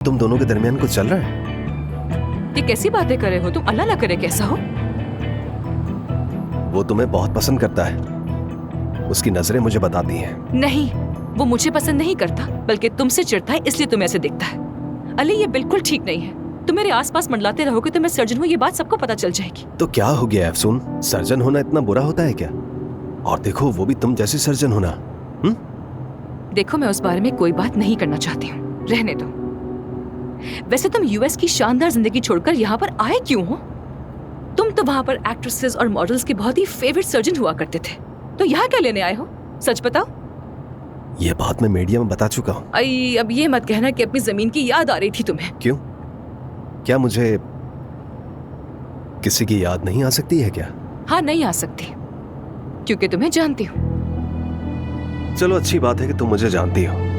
तुम दोनों के दरमियान कुछ चल रहा है? ये कैसी बातें कर रहे हो तुम? अल्लाह ना करे कैसा हो। वो तुम्हें बहुत पसंद करता है, उसकी नजरें मुझे बताती हैं। नहीं, वो मुझे पसंद नहीं करता, बल्कि तुमसे चिढ़ता है, इसलिए तुम्हें ऐसे दिखता है। अली, ये बिल्कुल ठीक नहीं है। तुम मेरे आसपास मंडलाते रहोगे तो मैं सर्जन हूँ, ये बात सबको पता चल जाएगी। तो क्या हो गया अफसून, सर्जन होना इतना बुरा होता है क्या? और देखो वो भी तुम जैसी सर्जन होना। देखो, मैं उस बारे में कोई बात नहीं करना चाहती हूँ, रहने दो। वैसे तुम यूएस की शानदार जिंदगी छोड़कर यहाँ पर आए क्यों हो? तुम तो वहाँ पर एक्ट्रेसेस और मॉडल्स के बहुत ही फेवरेट सर्जन हुआ करते थे, तो यहाँ क्या लेने आए हो? सच बताओ। ये बात मैं मीडिया में बता चुका हूँ। आई, अब ये मत कहना कि अपनी जमीन की याद आ रही थी तुम्हें। क्यों? क्या मुझे किसी की याद नहीं आ सकती है क्या? हाँ, नहीं आ सकती, क्योंकि तुम्हें जानती हूँ। चलो अच्छी बात है कि तुम मुझे जानती हो।